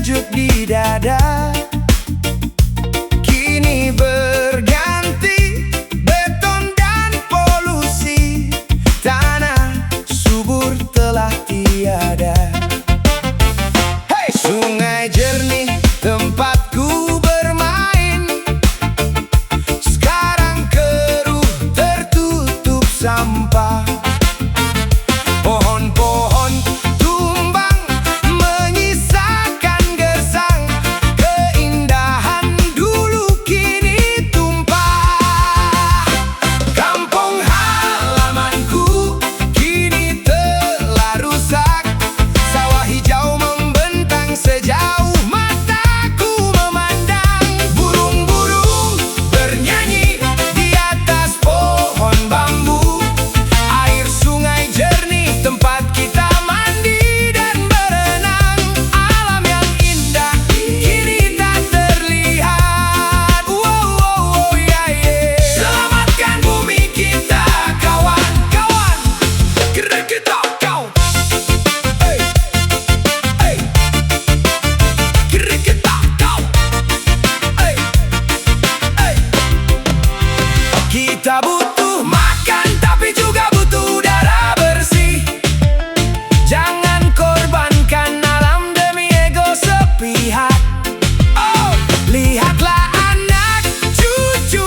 sejuk di dada. Kini berganti beton dan polusi, tanah subur telah tiada. Hey! Sungai jernih tempatku bermain, sekarang keruh tertutup sampah. Pohon-pohon tumbang menyisakan gersang, keindahan dulu kini tumpah. Kampung halamanku kini telah rusak, sawah hijau membentang sejauh mataku memandang. Burung-burung bernyanyi di atas pohon bambu, air sungai jernih tempat kita mandi dan berenang. Alam yang indah kini tak terlihat. Wow, wow, wow, yeah, yeah. Selamatkan bumi kita, kawan-kawan. Gerak kita kau. Hey, hey. Gerak kita kau. Hey, hey. Kita butuh makan tapi juga butuh udara bersih. Jangan korbankan alam demi ego sepihak. Oh, lihatlah anak cucu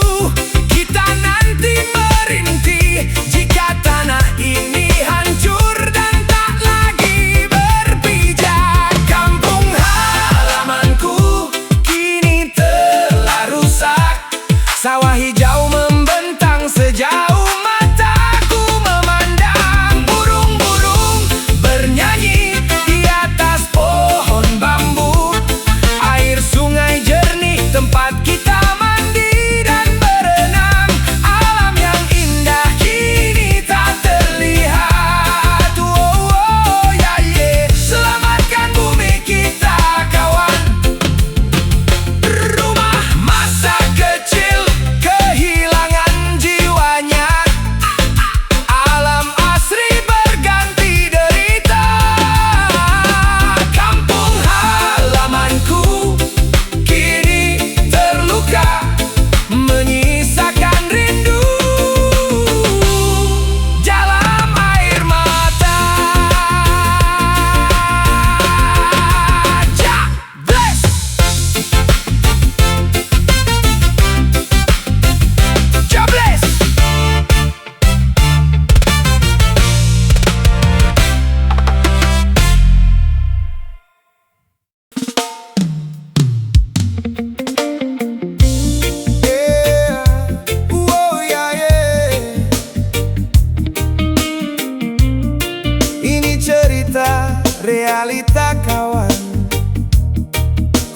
kita nanti merintih jika tanah ini hancur dan tak lagi berpijak. Kampung halamanku kini telah rusak, sawah hijau membentang sejauh mataku memandang. Burung-burung bernyanyi di atas pohon bambu, air sungai jernih tempat kita mandi dan berenang. Alam yang indah kini tak terlihat. Oh, oh, yeah, yeah. Selamatkan bumi kita, kawan. Rumah masa kecil kehilangan jiwanya, alam asri berganti derita. Kampung halamanku kini terluka, menyisakan rindu dalam air mata. Bless! Jobless! Yeah, oh yeah, yeah. Ini cerita realita, kawan.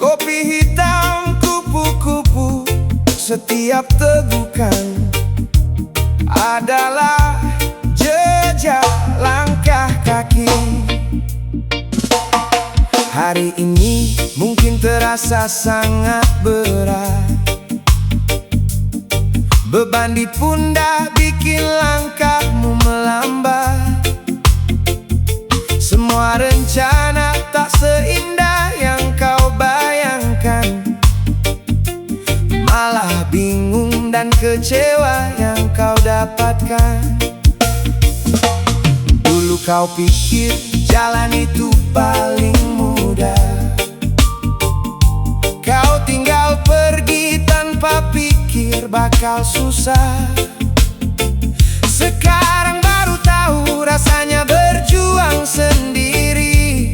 Kopi hitam kupu-kupu, setiap tegukan adalah jejak langkah kaki. Hari ini mungkin terasa sangat berat, beban di pundak bikin langkahmu melambat. Semua rencana tak seindah yang kau bayangkan, malah bingung dan kecewa yang kau dapatkan. Dulu kau pikir jalan itu paling mudah, kau tinggal pergi tanpa pikir bakal susah. Sekarang baru tahu rasanya berjuang sendiri.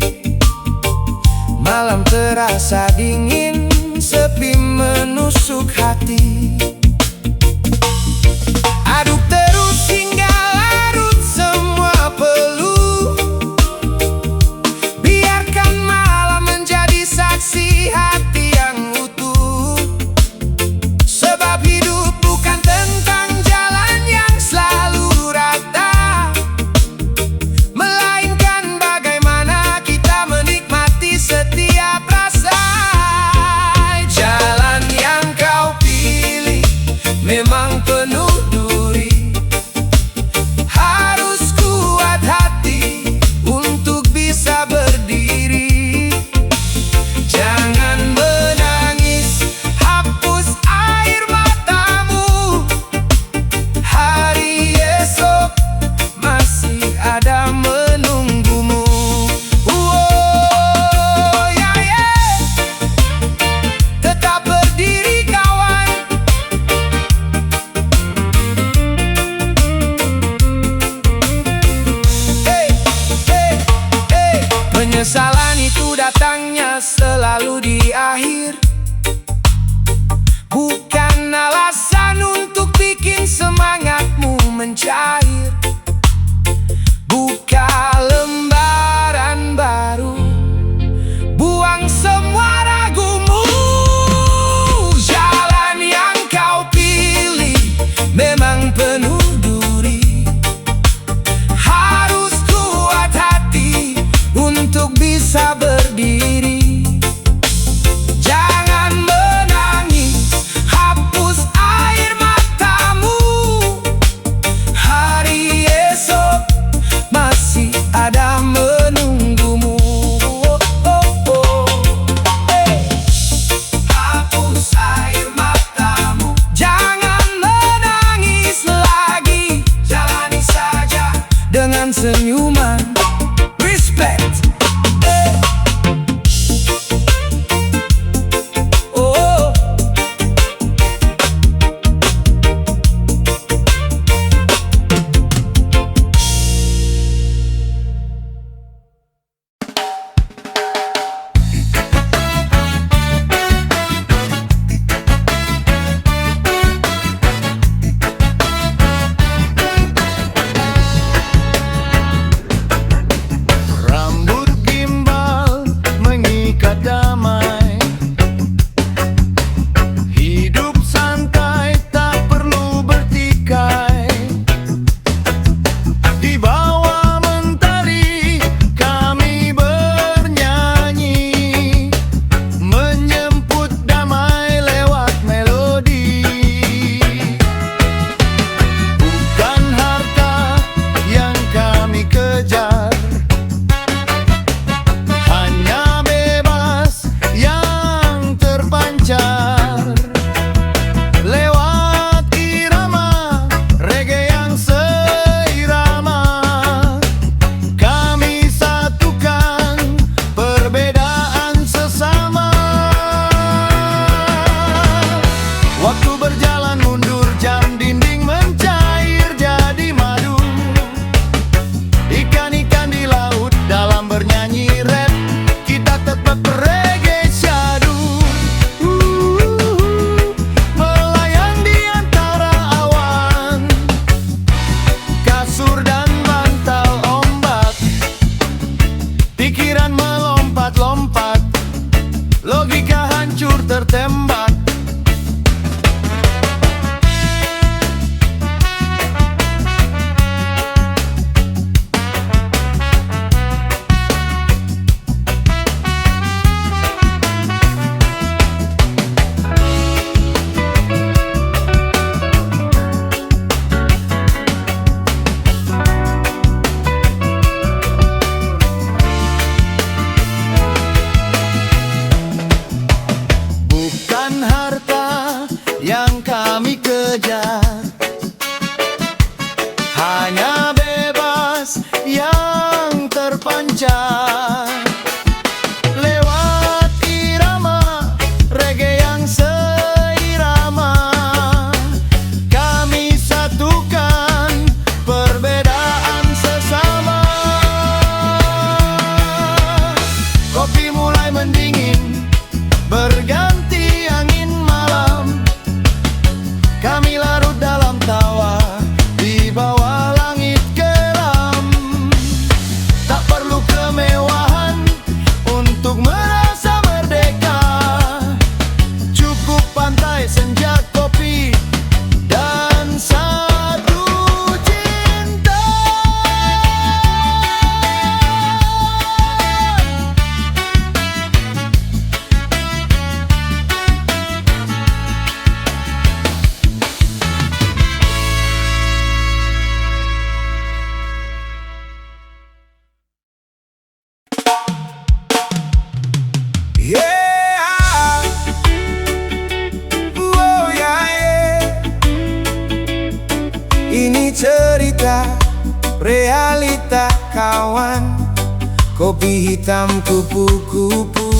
Malam terasa dingin, sepi menusuk hati. Aduk terus hingga larut semua peluh, biarkan malam menjadi saksi hati yang utuh. Sebab hidup bukan tentang jalan yang selalu rata, melainkan bagaimana kita menikmati setiap rasa. Jalan yang kau pilih Waktu datangnya selalu di akhir, bukan alasan untuk bikin semangatmu mencair. Buka lembaran baru, buang semua ragumu. Jalan yang kau pilih memang penuh duri. Harus kuat hati untuk bisa berdiri. Jangan menangis, hapus air matamu. Hari esok masih ada menunggumu. Hapus air matamu, jangan menangis lagi. Jalani saja dengan senyuman. Respect. Rambut gimbal mengikat damai, hidup santai tak perlu bertikai. Di bawah mentari kami bernyanyi, menjemput damai lewat melodi. Bukan harta yang kami kejar, hanya bebas yang terpancar. Lewat irama reggae yang seirama, kami satukan perbedaan sesama. Waktu berjalan mundur, jam dinding mencair jadi madu. Ikan-ikan di laut dalam bernyanyi rap, kita tetap reggae syadu. Melayang di antara awan, kasur dan bantal ombak. Pikiran melompat-lompat, logika hancur tertembak. Bukan harta yang kami kejar, hanya bebas yang terpancar. Lewat irama reggae yang seirama, kami satukan perbedaan sesama. Kopi mulai mendingin, berganti angin malam. Kami larut dalam tawa di bawah langit kelam. Tak perlu kemewahan untuk merasa merdeka. Cukup pantai, senja, kopi, dan satu cinta. Yeah. Oh, yeah, yeah. Ini cerita realita kawan, kopi hitam kupu-kupu.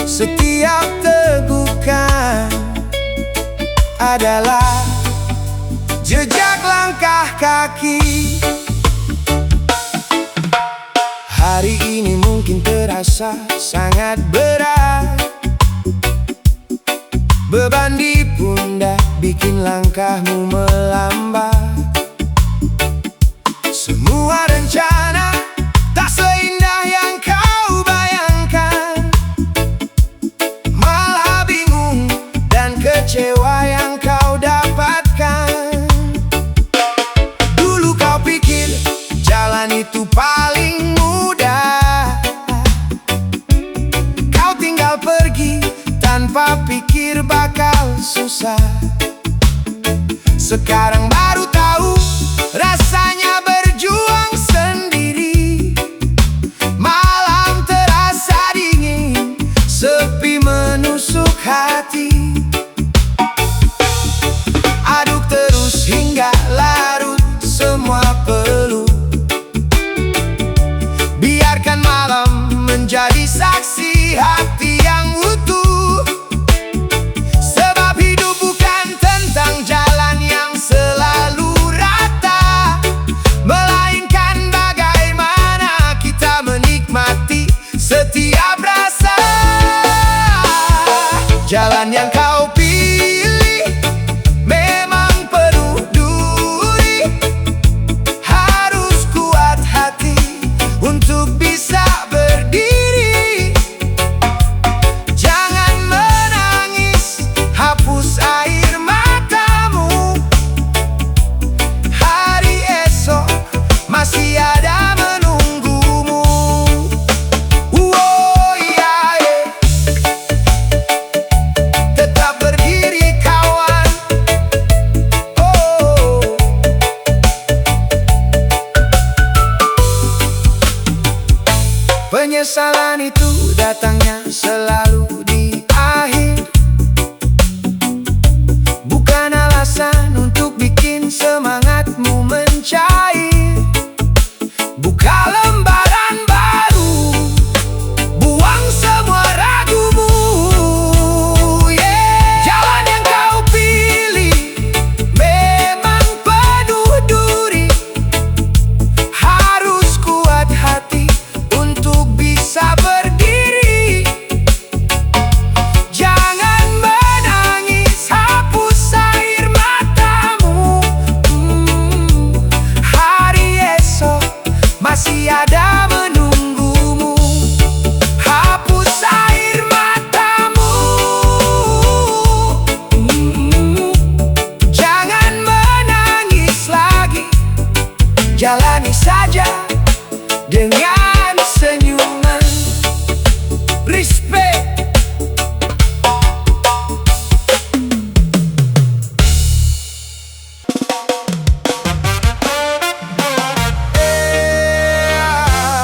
Setiap tegukan adalah jejak langkah kaki. Hari ini mungkin terasa sangat berat. Beban di pundak bikin langkahmu melambat. Semua rencana tak seindah yang kau bayangkan. Malah bingung dan kecewa yang kau dapatkan. Dulu kau pikir jalan itu paling mudah. Kau tinggal pergi tanpa pikir bakal susah. Sekarang baru tahu rasanya berjuang sendiri. Malam terasa dingin, sepi menusuk hati. Aduk terus hingga larut semua peluh. Biarkan malam menjadi saksi hati yang utuh. Sebab hidup bukan tentang jalan yang selalu rata, melainkan bagaimana kita menikmati setiap rasa. Jalan yang kau pilih memang penuh duri. Harus kuat hati untuk bisa berdiri. Jangan menangis, hapus air matamu. Hari esok masih ada menunggumu. Oh yeah, yeah. Tetap berdiri kawan. Oh. Penyesalan itu datangnya selalu di akhir. Bukan alasan untuk bikin semangatmu mencair. Buka lembaran baru, buang semua ragumu. Yeah. Jalan yang kau pilih memang penuh duri. Harus kuat hati untuk bisa berdiri. Jangan menangis, hapus air matamu. Hari esok masih ada menunggumu. Hapus air matamu. Jangan menangis lagi. Jalani saja dengan senyuman. Respect.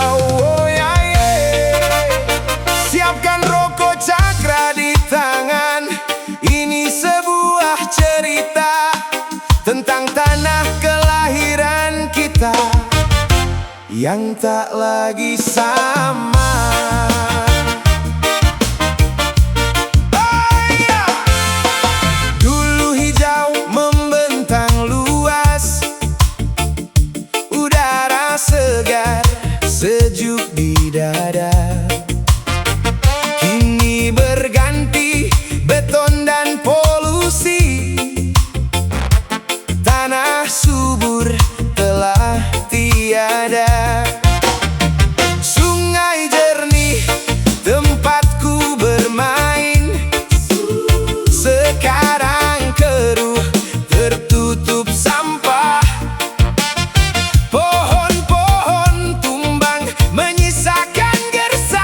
Oh yeah, yeah. Siapkan rokok cakra di tangan. Ini sebuah cerita tentang tanah kelahiran kita yang tak lagi sama. Oh iya. Dulu hijau membentang luas, udara segar sejuk di dada. Kini berganti beton dan polusi. Tanah subur telah tiada. Sungai jernih tempatku bermain, sekarang keruh tertutup sampah. Pohon-pohon tumbang menyisakan gersang.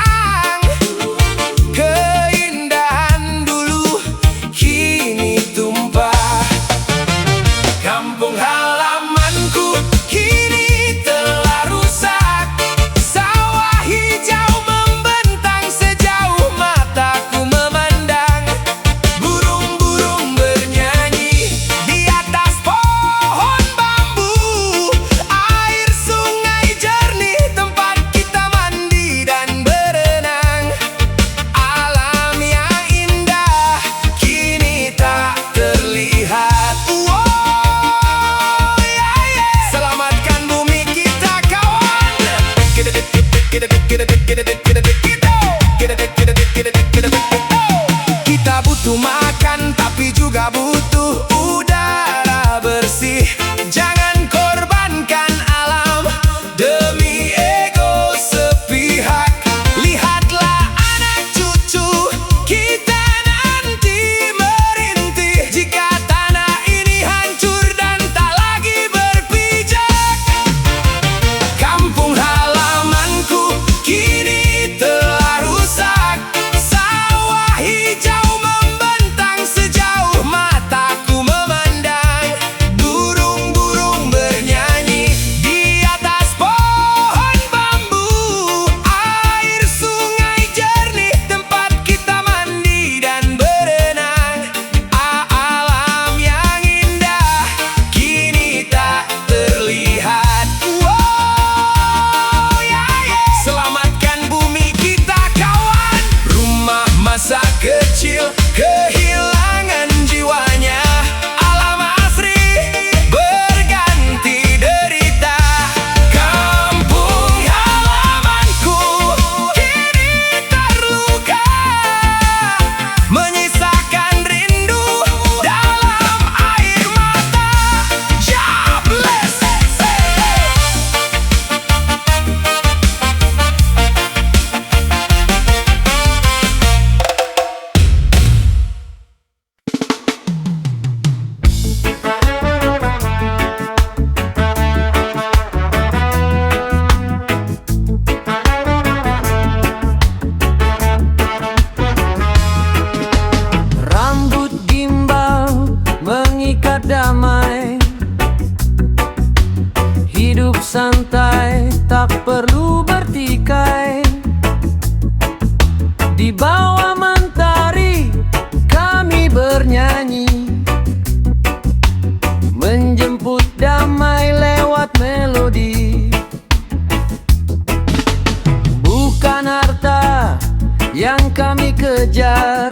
yang kami kejar.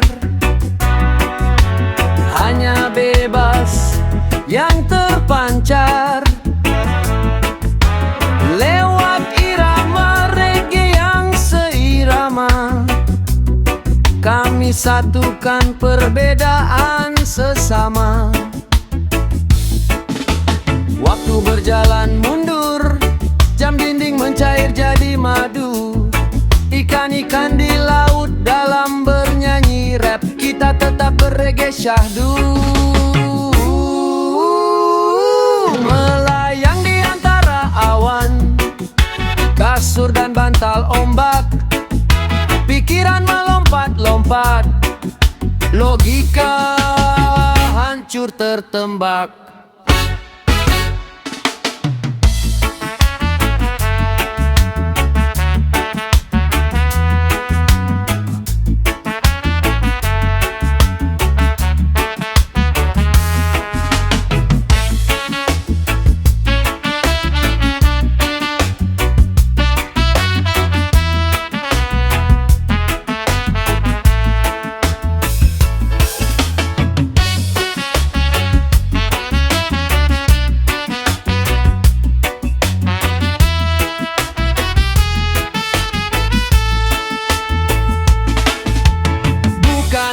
Hanya bebas yang terpancar lewat irama reggae yang seirama. Kami satukan perbedaan sesama. Waktu berjalan mundur, jam dinding mencair jadi madu. Ikan-ikan di laut dalam bernyanyi rap, kita tetap berreggae syahdu. Melayang di antara awan, kasur dan bantal ombak, pikiran melompat-lompat, logika hancur tertembak.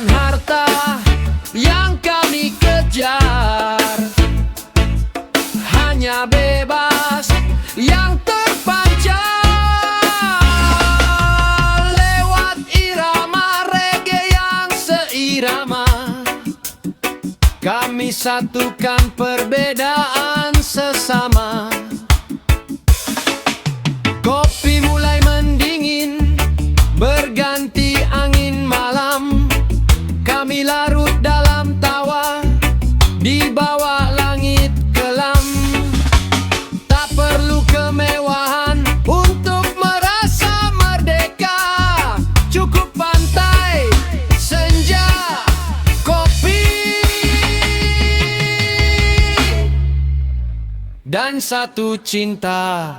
Harta yang kami kejar, hanya bebas yang terpancar lewat irama reggae yang seirama. Kami satukan perbedaan sesama. Kopi mulai mendingin, berganti angin malam. Kami larut dalam tawa di bawah langit kelam. Tak perlu kemewahan untuk merasa merdeka. Cukup pantai, senja, kopi, dan satu cinta.